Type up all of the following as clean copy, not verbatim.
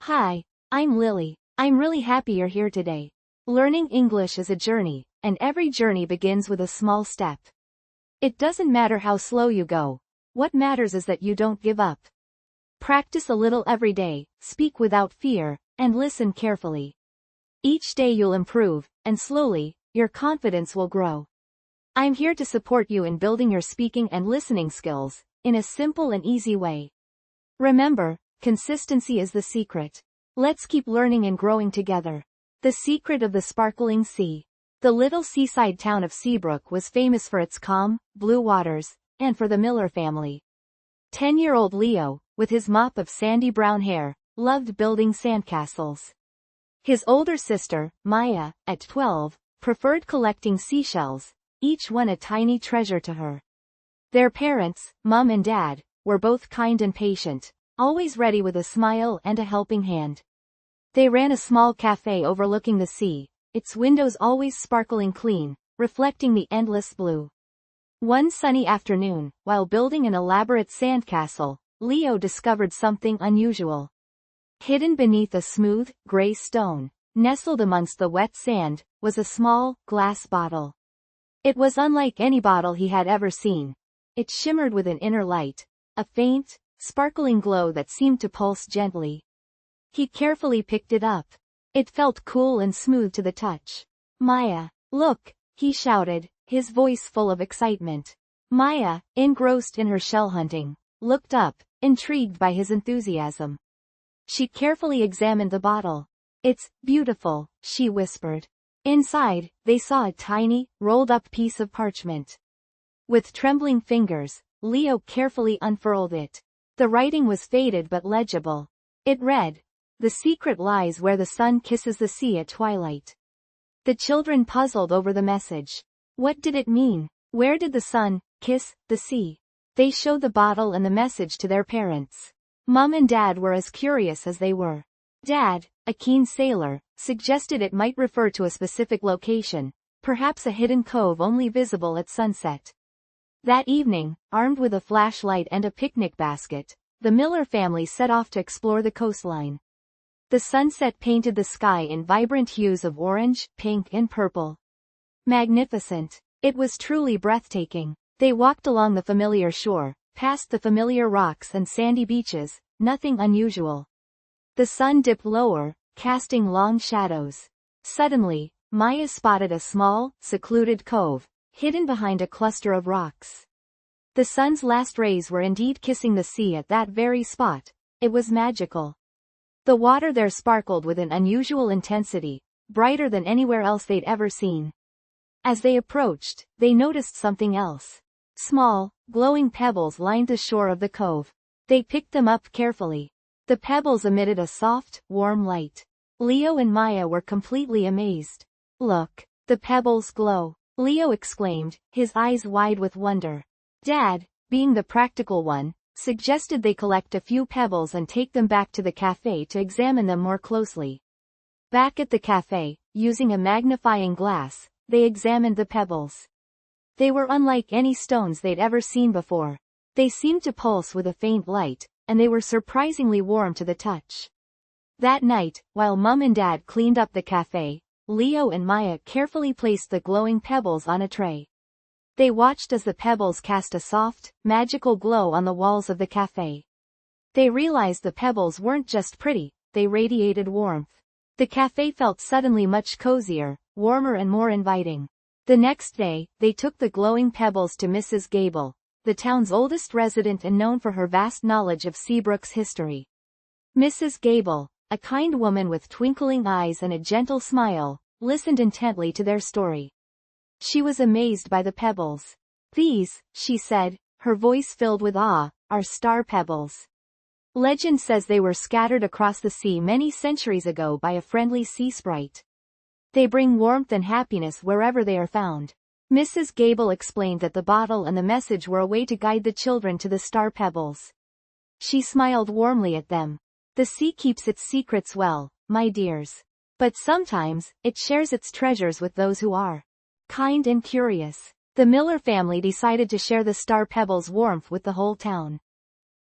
Hi, I'm Lily. I'm really happy you're here today. Learning English is a journey, and every journey begins with a small step. It doesn't matter how slow you go. What matters is that you don't give up. Practice a little every day, speak without fear, and listen carefully. Each day you'll improve, and slowly, your confidence will grow. I'm here to support you in building your speaking and listening skills, in a simple and easy way. Remember, consistency is the secret. Let's keep learning and growing together. The secret of the sparkling sea. The little seaside town of Seabrook was famous for its calm, blue waters, and for the Miller family. 10-year-old Leo, with his mop of sandy brown hair, loved building sandcastles. His older sister, Maya, at 12, preferred collecting seashells, each one a tiny treasure to her. Their parents, Mom and Dad, were both kind and patient, always ready with a smile and a helping hand. They ran a small cafe overlooking the sea, its windows always sparkling clean, reflecting the endless blue. One sunny afternoon, while building an elaborate sandcastle, Leo discovered something unusual. Hidden beneath a smooth, gray stone, nestled amongst the wet sand, was a small, glass bottle. It was unlike any bottle he had ever seen. It shimmered with an inner light, a faint, sparkling glow that seemed to pulse gently. He carefully picked it up. It felt cool and smooth to the touch. Maya, look, he shouted, his voice full of excitement. Maya, engrossed in her shell hunting, looked up, intrigued by his enthusiasm. She carefully examined the bottle. It's beautiful, she whispered. Inside, they saw a tiny, rolled-up piece of parchment. With trembling fingers, Leo carefully unfurled it. The writing was faded but legible. It read, "The secret lies where the sun kisses the sea at twilight." The children puzzled over the message. What did it mean? Where did the sun kiss the sea? They showed the bottle and the message to their parents. Mom and Dad were as curious as they were. Dad, a keen sailor, suggested it might refer to a specific location, perhaps a hidden cove only visible at sunset. That evening, armed with a flashlight and a picnic basket, the Miller family set off to explore the coastline. The sunset painted the sky in vibrant hues of orange, pink and purple. Magnificent. It was truly breathtaking. They walked along the familiar shore, past the familiar rocks and sandy beaches, nothing unusual. The sun dipped lower, casting long shadows. Suddenly, Maya spotted a small, secluded cove, hidden behind a cluster of rocks. The sun's last rays were indeed kissing the sea at that very spot. It was magical. The water there sparkled with an unusual intensity, brighter than anywhere else they'd ever seen. As they approached, they noticed something else. Small, glowing pebbles lined the shore of the cove. They picked them up carefully. The pebbles emitted a soft, warm light. Leo and Maya were completely amazed. Look, the pebbles glow, Leo exclaimed, his eyes wide with wonder. Dad, being the practical one, suggested they collect a few pebbles and take them back to the cafe to examine them more closely. Back at the cafe, using a magnifying glass, they examined the pebbles. They were unlike any stones they'd ever seen before. They seemed to pulse with a faint light, and they were surprisingly warm to the touch. That night, while Mom and Dad cleaned up the cafe, Leo and Maya carefully placed the glowing pebbles on a tray. They watched as the pebbles cast a soft, magical glow on the walls of the cafe. They realized the pebbles weren't just pretty, they radiated warmth. The cafe felt suddenly much cozier, warmer and more inviting. The next day, they took the glowing pebbles to Mrs. Gable, the town's oldest resident and known for her vast knowledge of Seabrook's history. Mrs. Gable, a kind woman with twinkling eyes and a gentle smile, listened intently to their story. She was amazed by the pebbles. These, she said, her voice filled with awe, are star pebbles. Legend says they were scattered across the sea many centuries ago by a friendly sea sprite. They bring warmth and happiness wherever they are found. Mrs. Gable explained that the bottle and the message were a way to guide the children to the star pebbles. She smiled warmly at them. The sea keeps its secrets well, my dears. But sometimes, it shares its treasures with those who are kind and curious. The Miller family decided to share the star pebbles' warmth with the whole town.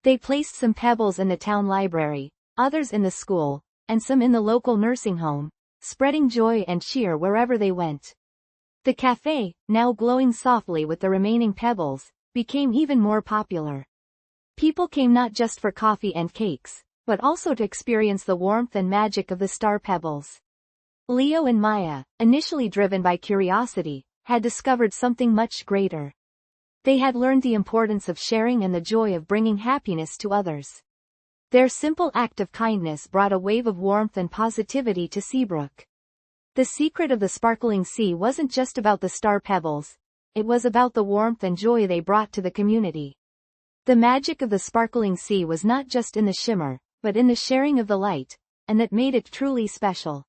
They placed some pebbles in the town library, others in the school, and some in the local nursing home, spreading joy and cheer wherever they went. The cafe, now glowing softly with the remaining pebbles, became even more popular. People came not just for coffee and cakes, but also to experience the warmth and magic of the star pebbles. Leo and Maya, initially driven by curiosity, had discovered something much greater. They had learned the importance of sharing and the joy of bringing happiness to others. Their simple act of kindness brought a wave of warmth and positivity to Seabrook. The secret of the sparkling sea wasn't just about the star pebbles, it was about the warmth and joy they brought to the community. The magic of the sparkling sea was not just in the shimmer, but in the sharing of the light, and that made it truly special.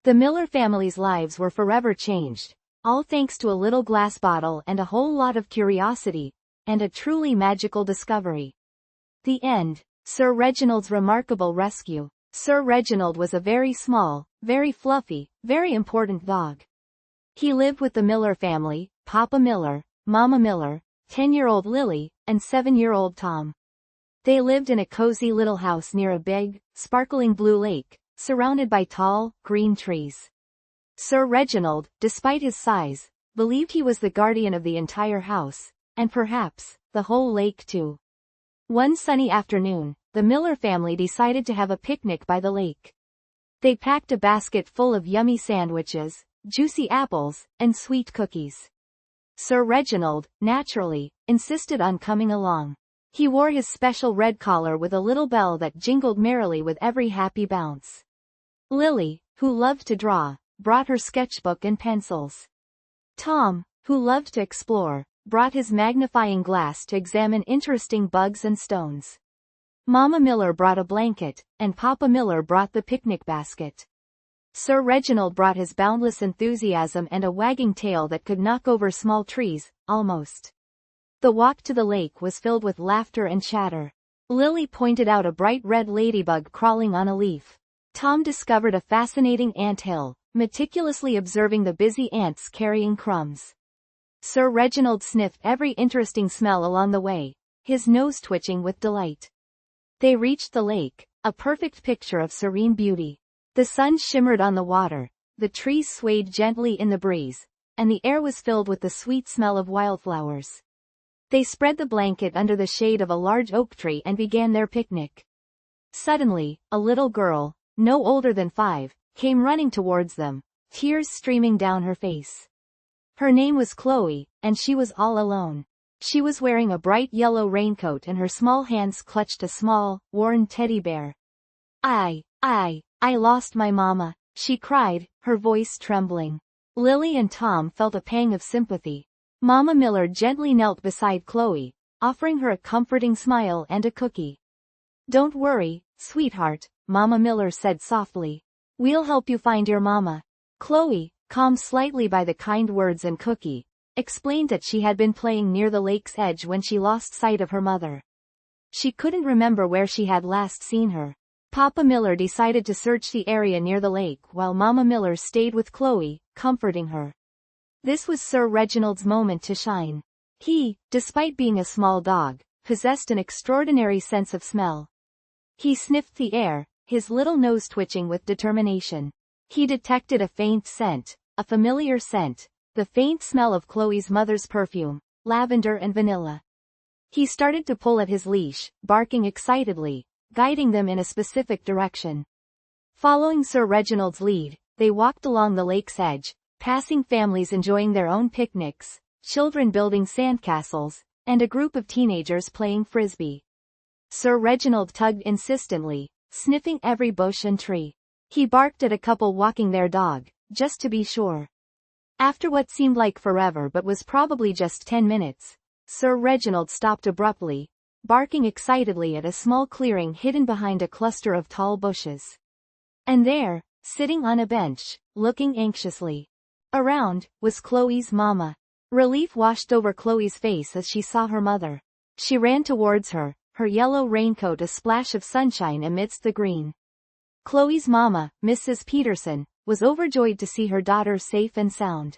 The Miller family's lives were forever changed, all thanks to a little glass bottle and a whole lot of curiosity, and a truly magical discovery. The end. Sir Reginald's remarkable rescue. Sir Reginald was a very small, very fluffy, very important dog. He lived with the Miller family, Papa Miller, Mama Miller, 10-year-old Lily, and 7-year-old Tom. They lived in a cozy little house near a big, sparkling blue lake, surrounded by tall, green trees. Sir Reginald, despite his size, believed he was the guardian of the entire house, and perhaps, the whole lake too. One sunny afternoon, the Miller family decided to have a picnic by the lake. They packed a basket full of yummy sandwiches, juicy apples, and sweet cookies. Sir Reginald, naturally, insisted on coming along. He wore his special red collar with a little bell that jingled merrily with every happy bounce. Lily, who loved to draw, brought her sketchbook and pencils. Tom, who loved to explore, brought his magnifying glass to examine interesting bugs and stones. Mama Miller brought a blanket, and Papa Miller brought the picnic basket. Sir Reginald brought his boundless enthusiasm and a wagging tail that could knock over small trees, almost. The walk to the lake was filled with laughter and chatter. Lily pointed out a bright red ladybug crawling on a leaf. Tom discovered a fascinating ant hill, meticulously observing the busy ants carrying crumbs. Sir Reginald sniffed every interesting smell along the way, his nose twitching with delight. They reached the lake, a perfect picture of serene beauty. The sun shimmered on the water, the trees swayed gently in the breeze, and the air was filled with the sweet smell of wildflowers. They spread the blanket under the shade of a large oak tree and began their picnic. Suddenly, a little girl, no older than 5, came running towards them, tears streaming down her face. Her name was Chloe, and she was all alone. She was wearing a bright yellow raincoat and her small hands clutched a small, worn teddy bear. I lost my mama, she cried, her voice trembling. Lily and Tom felt a pang of sympathy. Mama Miller gently knelt beside Chloe, offering her a comforting smile and a cookie. Don't worry, sweetheart, Mama Miller said softly. We'll help you find your mama. Chloe, calmed slightly by the kind words and cookie, explained that she had been playing near the lake's edge when she lost sight of her mother. She couldn't remember where she had last seen her. Papa Miller decided to search the area near the lake while Mama Miller stayed with Chloe, comforting her. This was Sir Reginald's moment to shine. He, despite being a small dog, possessed an extraordinary sense of smell. He sniffed the air, his little nose twitching with determination. He detected a faint scent, a familiar scent, the faint smell of Chloe's mother's perfume, lavender and vanilla. He started to pull at his leash, barking excitedly, guiding them in a specific direction. Following Sir Reginald's lead, they walked along the lake's edge, passing families enjoying their own picnics, children building sandcastles, and a group of teenagers playing frisbee. Sir Reginald tugged insistently, sniffing every bush and tree. He barked at a couple walking their dog, just to be sure. After what seemed like forever but was probably just 10 minutes, Sir Reginald stopped abruptly, barking excitedly at a small clearing hidden behind a cluster of tall bushes. And there, sitting on a bench, looking anxiously around, was Chloe's mama. Relief washed over Chloe's face as she saw her mother. She ran towards her, her yellow raincoat a splash of sunshine amidst the green. Chloe's mama, Mrs. Peterson, was overjoyed to see her daughter safe and sound.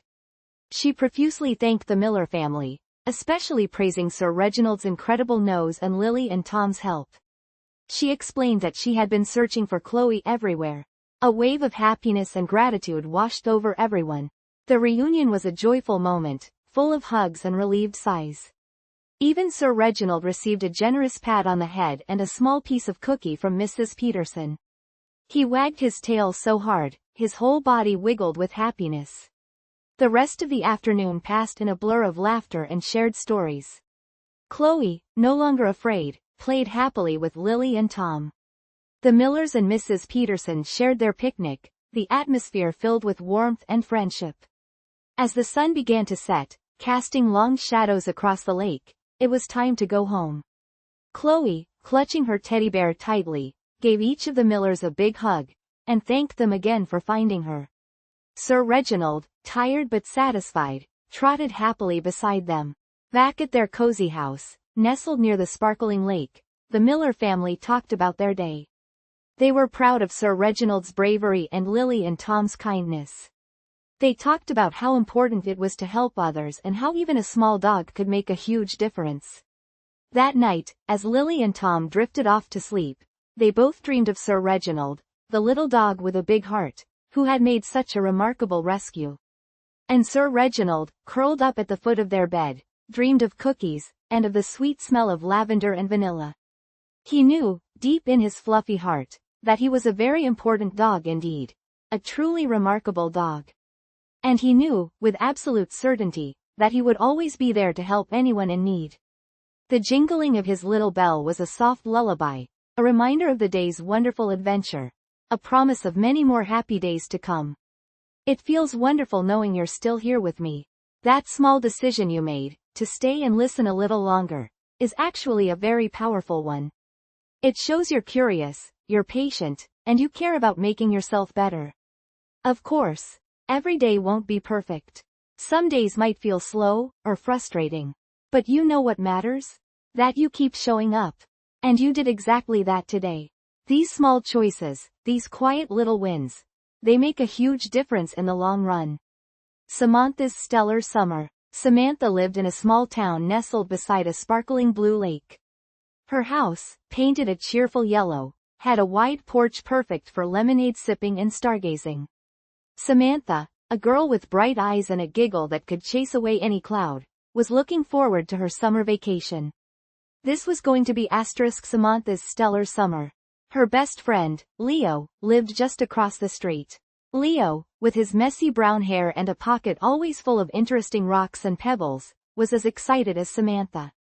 She profusely thanked the Miller family, especially praising Sir Reginald's incredible nose and Lily and Tom's help. She explained that she had been searching for Chloe everywhere. A wave of happiness and gratitude washed over everyone. The reunion was a joyful moment, full of hugs and relieved sighs. Even Sir Reginald received a generous pat on the head and a small piece of cookie from Mrs. Peterson. He wagged his tail so hard, his whole body wiggled with happiness. The rest of the afternoon passed in a blur of laughter and shared stories. Chloe, no longer afraid, played happily with Lily and Tom. The Millers and Mrs. Peterson shared their picnic, the atmosphere filled with warmth and friendship. As the sun began to set, casting long shadows across the lake, it was time to go home. Chloe, clutching her teddy bear tightly, gave each of the Millers a big hug, and thanked them again for finding her. Sir Reginald, tired but satisfied, trotted happily beside them. Back at their cozy house, nestled near the sparkling lake, the Miller family talked about their day. They were proud of Sir Reginald's bravery and Lily and Tom's kindness. They talked about how important it was to help others and how even a small dog could make a huge difference. That night, as Lily and Tom drifted off to sleep, they both dreamed of Sir Reginald, the little dog with a big heart, who had made such a remarkable rescue. And Sir Reginald, curled up at the foot of their bed, dreamed of cookies, and of the sweet smell of lavender and vanilla. He knew, deep in his fluffy heart, that he was a very important dog indeed. A truly remarkable dog. And he knew, with absolute certainty, that he would always be there to help anyone in need. The jingling of his little bell was a soft lullaby, a reminder of the day's wonderful adventure, a promise of many more happy days to come. It feels wonderful knowing you're still here with me. That small decision you made, to stay and listen a little longer, is actually a very powerful one. It shows you're curious, you're patient, and you care about making yourself better. Of course, every day won't be perfect. Some days might feel slow, or frustrating. But you know what matters? That you keep showing up. And you did exactly that today. These small choices, these quiet little wins, they make a huge difference in the long run. Samantha's stellar summer. Samantha lived in a small town nestled beside a sparkling blue lake. Her house, painted a cheerful yellow, had a wide porch perfect for lemonade sipping and stargazing. Samantha, a girl with bright eyes and a giggle that could chase away any cloud, was looking forward to her summer vacation. This was going to be Samantha's stellar summer. Her best friend, Leo, lived just across the street. Leo, with his messy brown hair and a pocket always full of interesting rocks and pebbles, was as excited as Samantha.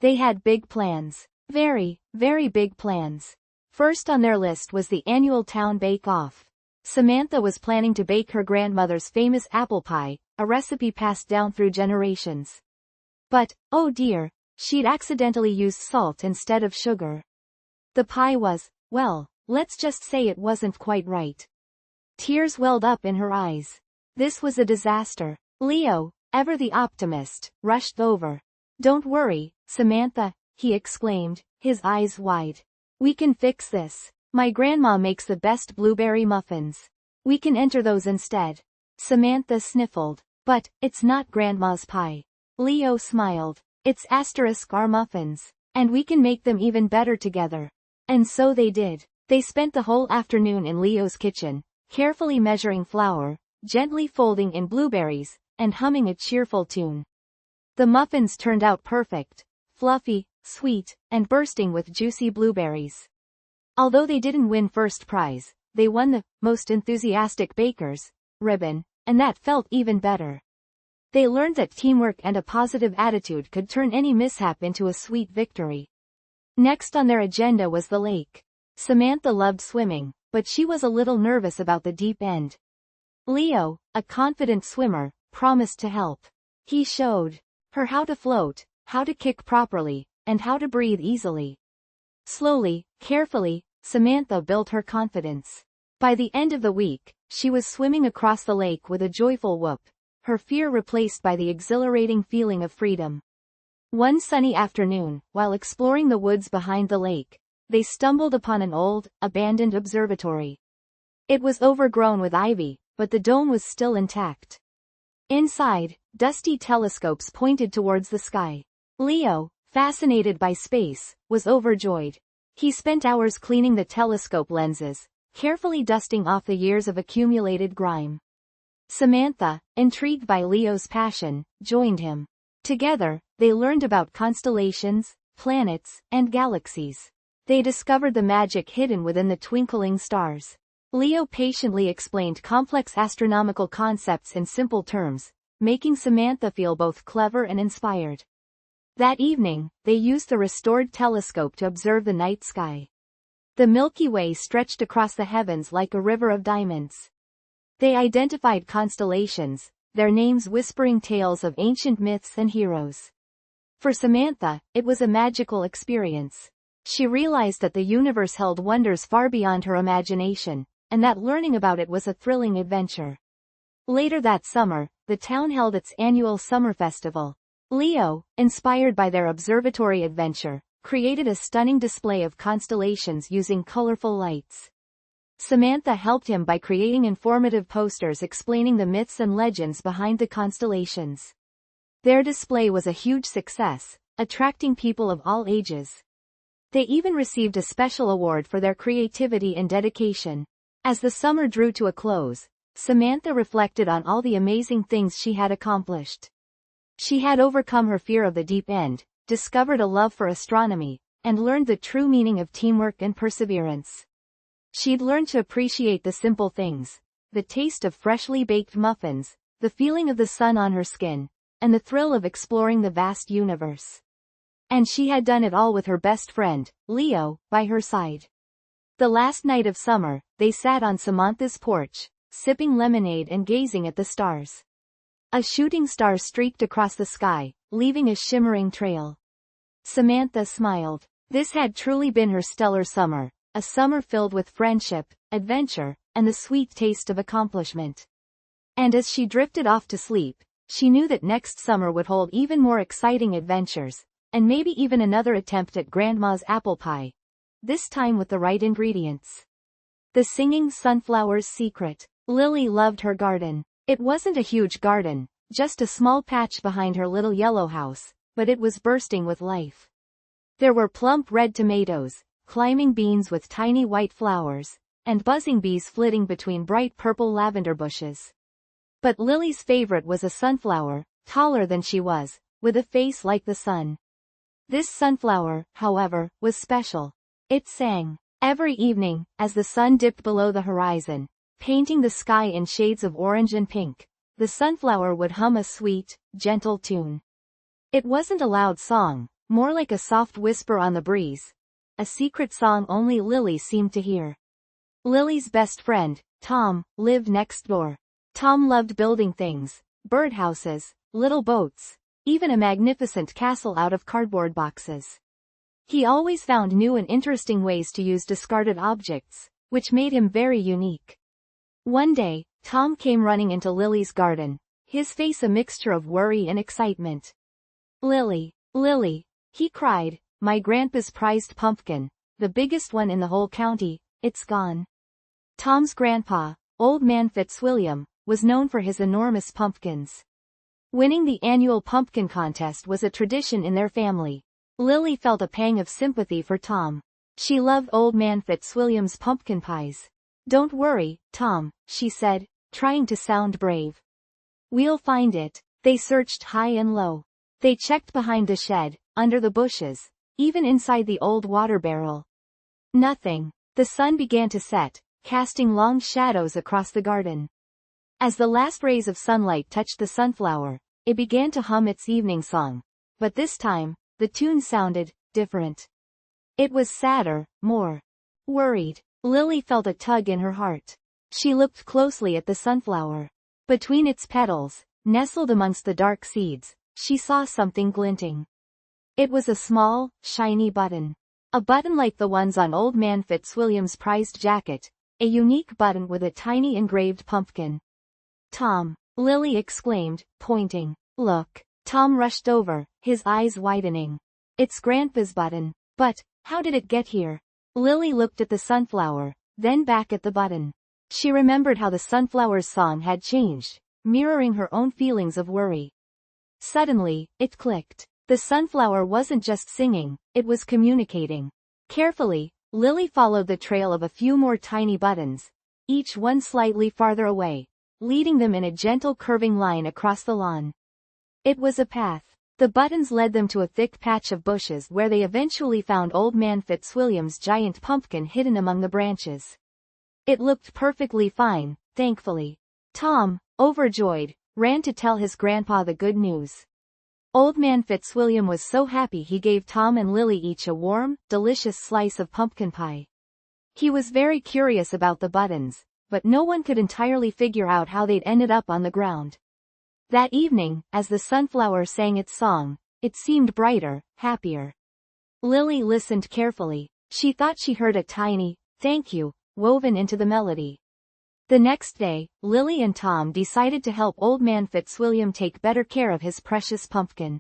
They had big plans. Very, very big plans. First on their list was the annual town bake-off. Samantha was planning to bake her grandmother's famous apple pie, a recipe passed down through generations. But, oh dear, she'd accidentally used salt instead of sugar. The pie was, well, let's just say it wasn't quite right. Tears welled up in her eyes. This was a disaster. Leo, ever the optimist, rushed over. "Don't worry, Samantha," he exclaimed, his eyes wide. "We can fix this. My grandma makes the best blueberry muffins. We can enter those instead." Samantha sniffled. "But, it's not grandma's pie." Leo smiled. "It's *our muffins. And we can make them even better together." And so they did. They spent the whole afternoon in Leo's kitchen, carefully measuring flour, gently folding in blueberries, and humming a cheerful tune. The muffins turned out perfect, fluffy, sweet, and bursting with juicy blueberries. Although they didn't win first prize, they won the most enthusiastic bakers ribbon, and that felt even better. They learned that teamwork and a positive attitude could turn any mishap into a sweet victory. Next on their agenda was the lake. Samantha loved swimming, but she was a little nervous about the deep end. Leo, a confident swimmer, promised to help. He showed her how to float, how to kick properly, and how to breathe easily. Slowly, carefully, Samantha built her confidence. By the end of the week, she was swimming across the lake with a joyful whoop, her fear replaced by the exhilarating feeling of freedom. One sunny afternoon, while exploring the woods behind the lake, they stumbled upon an old, abandoned observatory. It was overgrown with ivy, but the dome was still intact. Inside, dusty telescopes pointed towards the sky. Leo, fascinated by space, was overjoyed. He spent hours cleaning the telescope lenses, carefully dusting off the years of accumulated grime. Samantha, intrigued by Leo's passion, joined him. Together, they learned about constellations, planets, and galaxies. They discovered the magic hidden within the twinkling stars. Leo patiently explained complex astronomical concepts in simple terms, making Samantha feel both clever and inspired. That evening, they used the restored telescope to observe the night sky. The Milky Way stretched across the heavens like a river of diamonds. They identified constellations, their names whispering tales of ancient myths and heroes. For Samantha, it was a magical experience. She realized that the universe held wonders far beyond her imagination, and that learning about it was a thrilling adventure. Later that summer, the town held its annual summer festival. Leo, inspired by their observatory adventure, created a stunning display of constellations using colorful lights. Samantha helped him by creating informative posters explaining the myths and legends behind the constellations. Their display was a huge success, attracting people of all ages. They even received a special award for their creativity and dedication. As the summer drew to a close, Samantha reflected on all the amazing things she had accomplished. She had overcome her fear of the deep end, discovered a love for astronomy, and learned the true meaning of teamwork and perseverance. She'd learned to appreciate the simple things, the taste of freshly baked muffins, the feeling of the sun on her skin, and the thrill of exploring the vast universe. And she had done it all with her best friend, Leo, by her side. The last night of summer, they sat on Samantha's porch, sipping lemonade and gazing at the stars. A shooting star streaked across the sky, leaving a shimmering trail. Samantha smiled. This had truly been her stellar summer, a summer filled with friendship, adventure, and the sweet taste of accomplishment. And as she drifted off to sleep, she knew that next summer would hold even more exciting adventures, and maybe even another attempt at Grandma's apple pie. This time with the right ingredients. The singing sunflower's secret. Lily loved her garden. It wasn't a huge garden, just a small patch behind her little yellow house, but it was bursting with life. There were plump red tomatoes, climbing beans with tiny white flowers, and buzzing bees flitting between bright purple lavender bushes. But Lily's favorite was a sunflower, taller than she was, with a face like the sun. This sunflower, however, was special. It sang. Every evening, as the sun dipped below the horizon, painting the sky in shades of orange and pink, the sunflower would hum a sweet, gentle tune. It wasn't a loud song, more like a soft whisper on the breeze. A secret song only Lily seemed to hear. Lily's best friend, Tom, lived next door. Tom loved building things, birdhouses, little boats, even a magnificent castle out of cardboard boxes. He always found new and interesting ways to use discarded objects, which made him very unique. One day, Tom came running into Lily's garden, his face a mixture of worry and excitement. "Lily, Lily," he cried, "my grandpa's prized pumpkin, the biggest one in the whole county, it's gone." Tom's grandpa, Old Man Fitzwilliam, was known for his enormous pumpkins. Winning the annual pumpkin contest was a tradition in their family. Lily felt a pang of sympathy for Tom. She loved Old Man Fitzwilliam's pumpkin pies. "Don't worry, Tom," she said, trying to sound brave. "We'll find it." They searched high and low. They checked behind the shed, under the bushes, even inside the old water barrel. Nothing. The sun began to set, casting long shadows across the garden. As the last rays of sunlight touched the sunflower, it began to hum its evening song. But this time, the tune sounded different. It was sadder, more worried. Lily felt a tug in her heart. She looked closely at the sunflower. Between its petals, nestled amongst the dark seeds, she saw something glinting. It was a small, shiny button. A button like the ones on Old Man Fitzwilliam's prized jacket, a unique button with a tiny engraved pumpkin. "Tom," Lily exclaimed, pointing. "Look." Tom rushed over, his eyes widening. "It's Grandpa's button. But, how did it get here?" Lily looked at the sunflower, then back at the button. She remembered how the sunflower's song had changed, mirroring her own feelings of worry. Suddenly, it clicked. The sunflower wasn't just singing, it was communicating. Carefully, Lily followed the trail of a few more tiny buttons, each one slightly farther away, leading them in a gentle curving line across the lawn. It was a path. The buttons led them to a thick patch of bushes where they eventually found Old Man Fitzwilliam's giant pumpkin hidden among the branches. It looked perfectly fine, thankfully. Tom, overjoyed, ran to tell his grandpa the good news. Old Man Fitzwilliam was so happy he gave Tom and Lily each a warm, delicious slice of pumpkin pie. He was very curious about the buttons, but no one could entirely figure out how they'd ended up on the ground. That evening, as the sunflower sang its song, it seemed brighter, happier. Lily listened carefully. She thought she heard a tiny, "thank you," woven into the melody. The next day, Lily and Tom decided to help Old Man Fitzwilliam take better care of his precious pumpkin.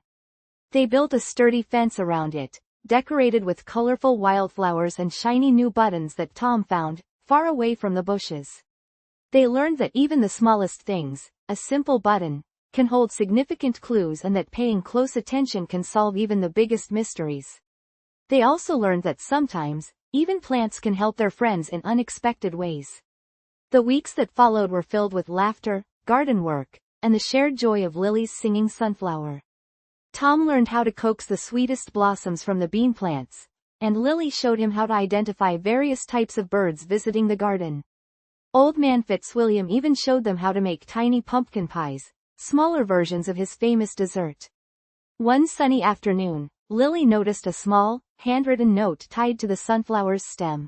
They built a sturdy fence around it, decorated with colorful wildflowers and shiny new buttons that Tom found, far away from the bushes. They learned that even the smallest things, a simple button, can hold significant clues and that paying close attention can solve even the biggest mysteries. They also learned that sometimes, even plants can help their friends in unexpected ways. The weeks that followed were filled with laughter, garden work, and the shared joy of Lily's singing sunflower. Tom learned how to coax the sweetest blossoms from the bean plants, and Lily showed him how to identify various types of birds visiting the garden. Old Man Fitzwilliam even showed them how to make tiny pumpkin pies, smaller versions of his famous dessert. One sunny afternoon, Lily noticed a small, handwritten note tied to the sunflower's stem.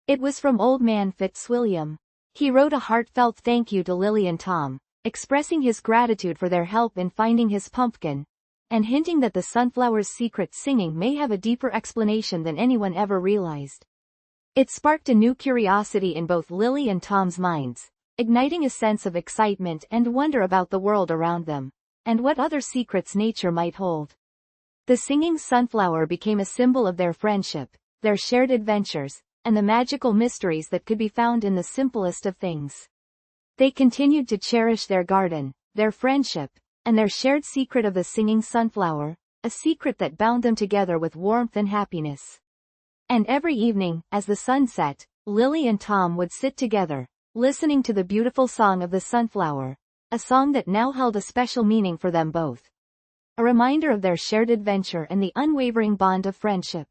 It was from Old Man Fitzwilliam. He wrote a heartfelt thank you to Lily and Tom, expressing his gratitude for their help in finding his pumpkin, and hinting that the sunflower's secret singing may have a deeper explanation than anyone ever realized. It sparked a new curiosity in both Lily and Tom's minds, igniting a sense of excitement and wonder about the world around them, and what other secrets nature might hold. The singing sunflower became a symbol of their friendship, their shared adventures, and the magical mysteries that could be found in the simplest of things. They continued to cherish their garden, their friendship, and their shared secret of the singing sunflower, a secret that bound them together with warmth and happiness. And every evening, as the sun set, Lily and Tom would sit together, listening to the beautiful song of the sunflower, a song that now held a special meaning for them both. A reminder of their shared adventure and the unwavering bond of friendship.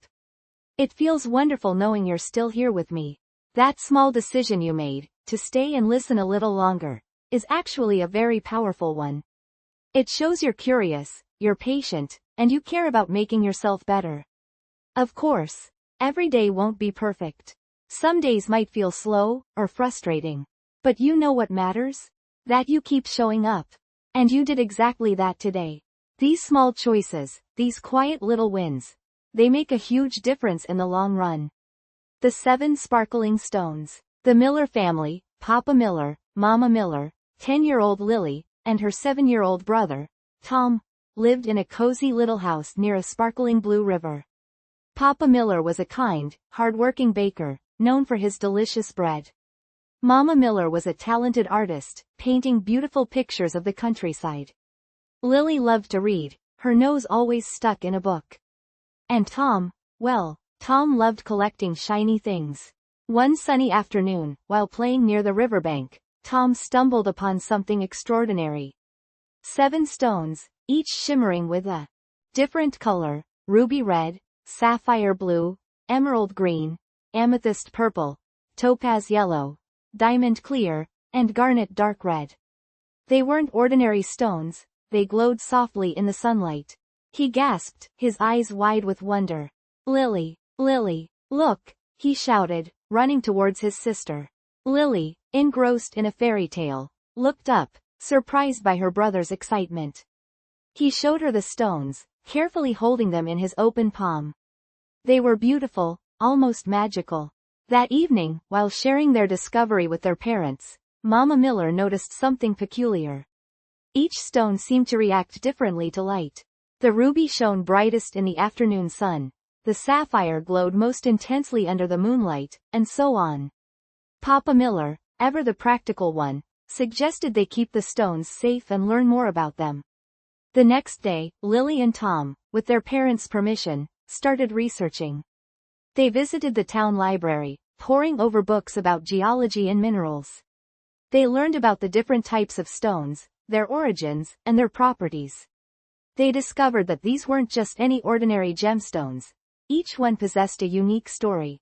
It feels wonderful knowing you're still here with me. That small decision you made, to stay and listen a little longer, is actually a very powerful one. It shows you're curious, you're patient, and you care about making yourself better. Of course, every day won't be perfect. Some days might feel slow, or frustrating. But you know what matters? That you keep showing up. And you did exactly that today. These small choices, these quiet little wins, they make a huge difference in the long run. The 7 Sparkling Stones. The Miller family, Papa Miller, Mama Miller, 10-year-old Lily, and her 7-year-old brother, Tom, lived in a cozy little house near a sparkling blue river. Papa Miller was a kind, hard-working baker, known for his delicious bread. Mama Miller was a talented artist, painting beautiful pictures of the countryside. Lily loved to read, her nose always stuck in a book. And Tom, well, Tom loved collecting shiny things. One sunny afternoon, while playing near the riverbank, Tom stumbled upon something extraordinary. 7 stones, each shimmering with a different color: ruby red, sapphire blue, emerald green, amethyst purple, topaz yellow, diamond clear, and garnet dark red. They weren't ordinary stones, they glowed softly in the sunlight. He gasped, his eyes wide with wonder. "Lily, Lily, look!" he shouted, running towards his sister. Lily, engrossed in a fairy tale, looked up, surprised by her brother's excitement. He showed her the stones, carefully holding them in his open palm. They were beautiful, almost magical. That evening, while sharing their discovery with their parents, Mama Miller noticed something peculiar. Each stone seemed to react differently to light. The ruby shone brightest in the afternoon sun, the sapphire glowed most intensely under the moonlight, and so on. Papa Miller, ever the practical one, suggested they keep the stones safe and learn more about them. The next day, Lily and Tom, with their parents' permission, started researching. They visited the town library, poring over books about geology and minerals. They learned about the different types of stones, their origins, and their properties. They discovered that these weren't just any ordinary gemstones. Each one possessed a unique story.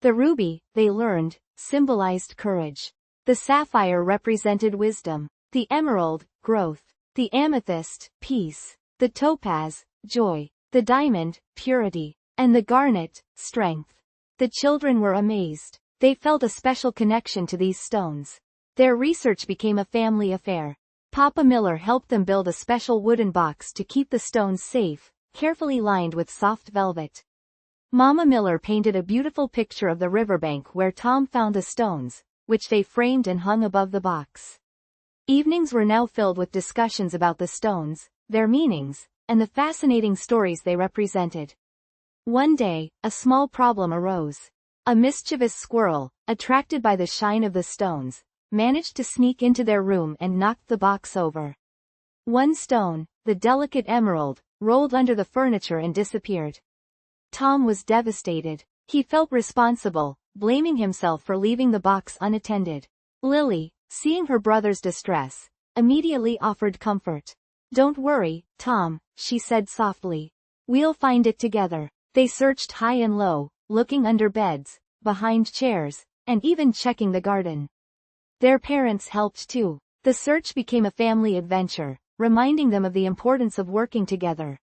The ruby, they learned, symbolized courage. The sapphire represented wisdom. The emerald, growth. The amethyst, peace. The topaz, joy. The diamond, purity. And the garnet, strength. The children were amazed. They felt a special connection to these stones. Their research became a family affair. Papa Miller helped them build a special wooden box to keep the stones safe, carefully lined with soft velvet. Mama Miller painted a beautiful picture of the riverbank where Tom found the stones, which they framed and hung above the box. Evenings were now filled with discussions about the stones, their meanings, and the fascinating stories they represented. One day, a small problem arose. A mischievous squirrel, attracted by the shine of the stones, managed to sneak into their room and knocked the box over. One stone, the delicate emerald, rolled under the furniture and disappeared. Tom was devastated. He felt responsible, blaming himself for leaving the box unattended. Lily, seeing her brother's distress, immediately offered comfort. "Don't worry, Tom," she said softly. "We'll find it together." They searched high and low, looking under beds, behind chairs, and even checking the garden. Their parents helped too. The search became a family adventure, reminding them of the importance of working together.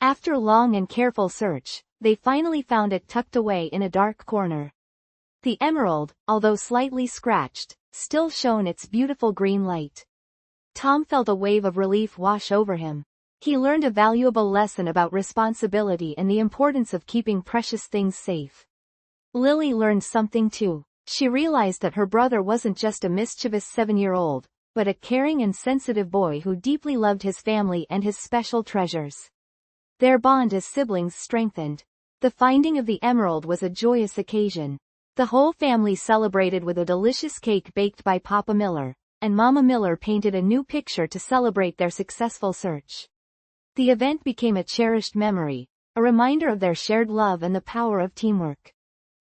After long and careful search, they finally found it tucked away in a dark corner. The emerald, although slightly scratched, still shone its beautiful green light. Tom felt a wave of relief wash over him. He learned a valuable lesson about responsibility and the importance of keeping precious things safe. Lily learned something too. She realized that her brother wasn't just a mischievous 7-year-old, but a caring and sensitive boy who deeply loved his family and his special treasures. Their bond as siblings strengthened. The finding of the emerald was a joyous occasion. The whole family celebrated with a delicious cake baked by Papa Miller, and Mama Miller painted a new picture to celebrate their successful search. The event became a cherished memory, a reminder of their shared love and the power of teamwork.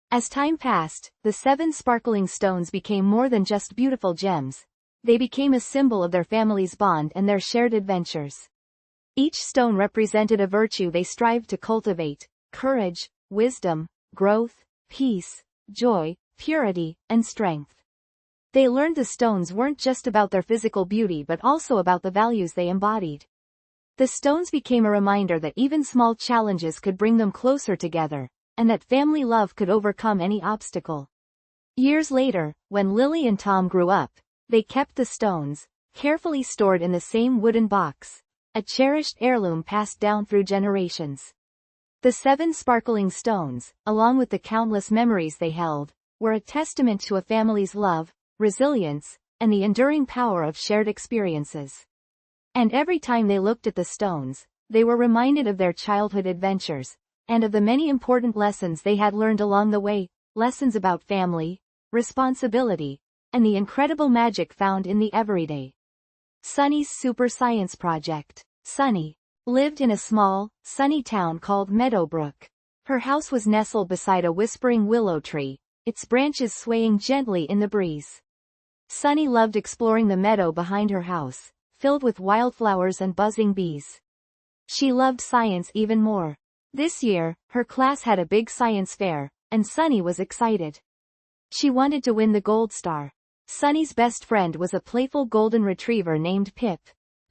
As time passed, the 7 sparkling stones became more than just beautiful gems. They became a symbol of their family's bond and their shared adventures. Each stone represented a virtue they strived to cultivate: courage, wisdom, growth, peace, joy, purity, and strength. They learned the stones weren't just about their physical beauty but also about the values they embodied. The stones became a reminder that even small challenges could bring them closer together, and that family love could overcome any obstacle. Years later, when Lily and Tom grew up, they kept the stones, carefully stored in the same wooden box, a cherished heirloom passed down through generations. The 7 sparkling stones, along with the countless memories they held, were a testament to a family's love, resilience, and the enduring power of shared experiences. And every time they looked at the stones, they were reminded of their childhood adventures, and of the many important lessons they had learned along the way, lessons about family, responsibility, and the incredible magic found in the everyday. Sunny's Super Science Project. Sunny lived in a small, sunny town called Meadowbrook. Her house was nestled beside a whispering willow tree, its branches swaying gently in the breeze. Sunny loved exploring the meadow behind her house, filled with wildflowers and buzzing bees. She loved science even more. This year, her class had a big science fair, and Sunny was excited. She wanted to win the gold star. Sunny's best friend was a playful golden retriever named Pip.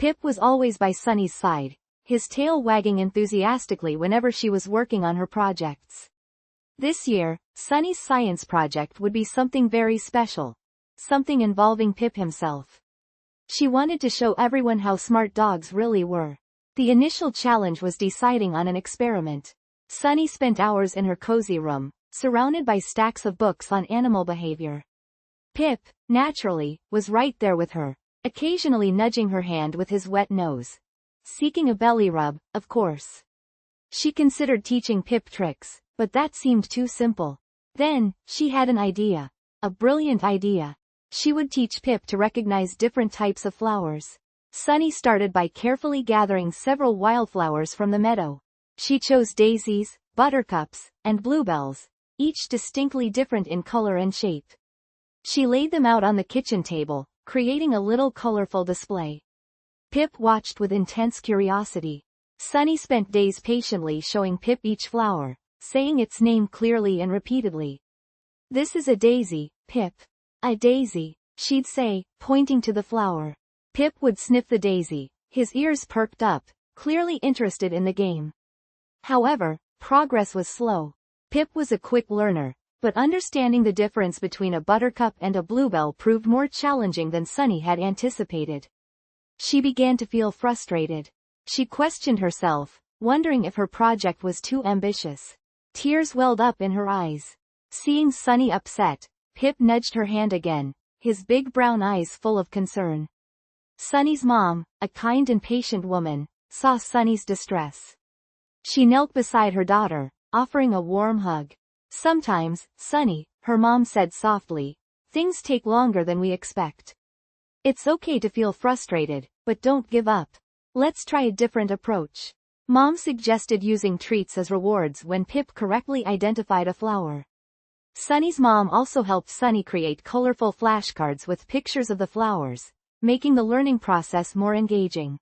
Pip was always by Sunny's side, his tail wagging enthusiastically whenever she was working on her projects. This year, Sunny's science project would be something very special. Something involving Pip himself. She wanted to show everyone how smart dogs really were. The initial challenge was deciding on an experiment. Sunny spent hours in her cozy room, surrounded by stacks of books on animal behavior. Pip, naturally, was right there with her, occasionally nudging her hand with his wet nose. Seeking a belly rub, of course. She considered teaching Pip tricks, but that seemed too simple. Then, she had an idea. A brilliant idea. She would teach Pip to recognize different types of flowers. Sunny started by carefully gathering several wildflowers from the meadow. She chose daisies, buttercups, and bluebells, each distinctly different in color and shape. She laid them out on the kitchen table, creating a little colorful display. Pip watched with intense curiosity. Sunny spent days patiently showing Pip each flower, saying its name clearly and repeatedly. "This is a daisy, Pip." "A daisy," she'd say, pointing to the flower. Pip would sniff the daisy, his ears perked up, clearly interested in the game. However, progress was slow. Pip was a quick learner, but understanding the difference between a buttercup and a bluebell proved more challenging than Sunny had anticipated. She began to feel frustrated. She questioned herself, wondering if her project was too ambitious. Tears welled up in her eyes. Seeing Sunny upset, Pip nudged her hand again, his big brown eyes full of concern. Sunny's mom, a kind and patient woman, saw Sunny's distress. She knelt beside her daughter, offering a warm hug. "Sometimes, Sunny," her mom said softly, "things take longer than we expect. It's okay to feel frustrated, but don't give up. Let's try a different approach." Mom suggested using treats as rewards when Pip correctly identified a flower. Sunny's mom also helped Sunny create colorful flashcards with pictures of the flowers, making the learning process more engaging.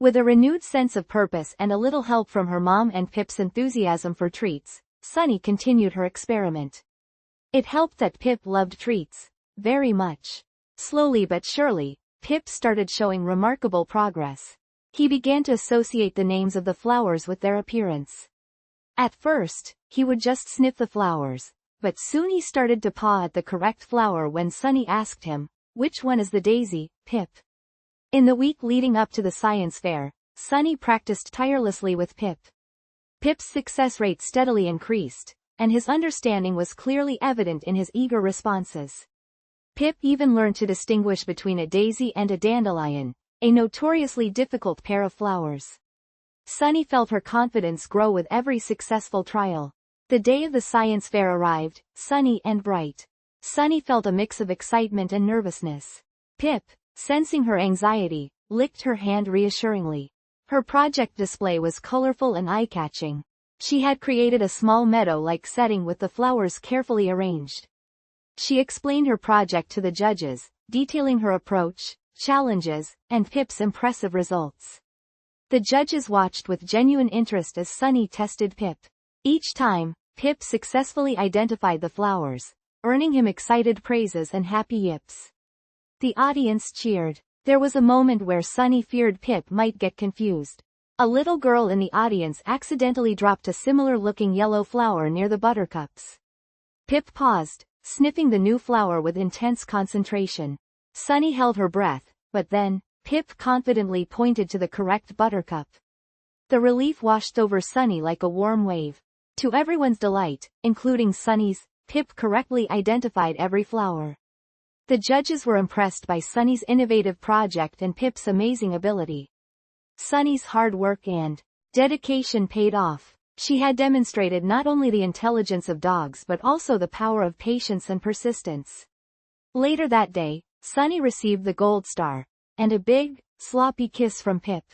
With a renewed sense of purpose and a little help from her mom and Pip's enthusiasm for treats, Sunny continued her experiment. It helped that Pip loved treats very much. Slowly but surely, Pip started showing remarkable progress. He began to associate the names of the flowers with their appearance. At first, he would just sniff the flowers, but soon he started to paw at the correct flower when Sunny asked him, "Which one is the daisy, Pip?" In the week leading up to the science fair, Sunny practiced tirelessly with Pip. Pip's success rate steadily increased, and his understanding was clearly evident in his eager responses. Pip even learned to distinguish between a daisy and a dandelion, a notoriously difficult pair of flowers. Sunny felt her confidence grow with every successful trial. The day of the science fair arrived, sunny and bright. Sunny felt a mix of excitement and nervousness. Pip, sensing her anxiety, licked her hand reassuringly. Her project display was colorful and eye-catching. She had created a small meadow-like setting with the flowers carefully arranged. She explained her project to the judges, detailing her approach, challenges, and Pip's impressive results. The judges watched with genuine interest as Sunny tested Pip. Each time, Pip successfully identified the flowers, earning him excited praises and happy yips. The audience cheered. There was a moment where Sunny feared Pip might get confused. A little girl in the audience accidentally dropped a similar-looking yellow flower near the buttercups. Pip paused, sniffing the new flower with intense concentration. Sunny held her breath, but then, Pip confidently pointed to the correct buttercup. The relief washed over Sunny like a warm wave. To everyone's delight, including Sunny's, Pip correctly identified every flower. The judges were impressed by Sunny's innovative project and Pip's amazing ability. Sunny's hard work and dedication paid off. She had demonstrated not only the intelligence of dogs but also the power of patience and persistence. Later that day, Sunny received the gold star, and a big, sloppy kiss from Pip.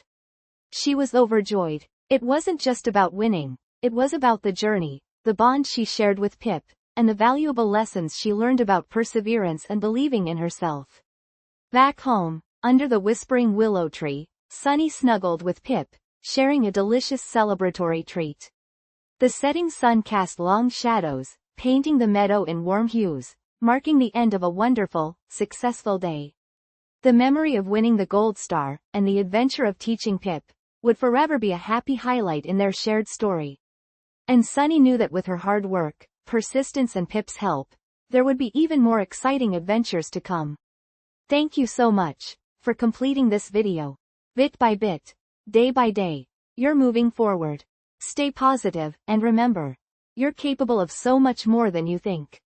She was overjoyed. It wasn't just about winning, it was about the journey, the bond she shared with Pip, and the valuable lessons she learned about perseverance and believing in herself. Back home, under the whispering willow tree, Sunny snuggled with Pip, sharing a delicious celebratory treat. The setting sun cast long shadows, painting the meadow in warm hues, marking the end of a wonderful, successful day. The memory of winning the gold star, and the adventure of teaching Pip, would forever be a happy highlight in their shared story. And Sunny knew that with her hard work, persistence and Pip's help, there would be even more exciting adventures to come. Thank you so much for completing this video. Bit by bit, day by day, you're moving forward. Stay positive, and remember, you're capable of so much more than you think.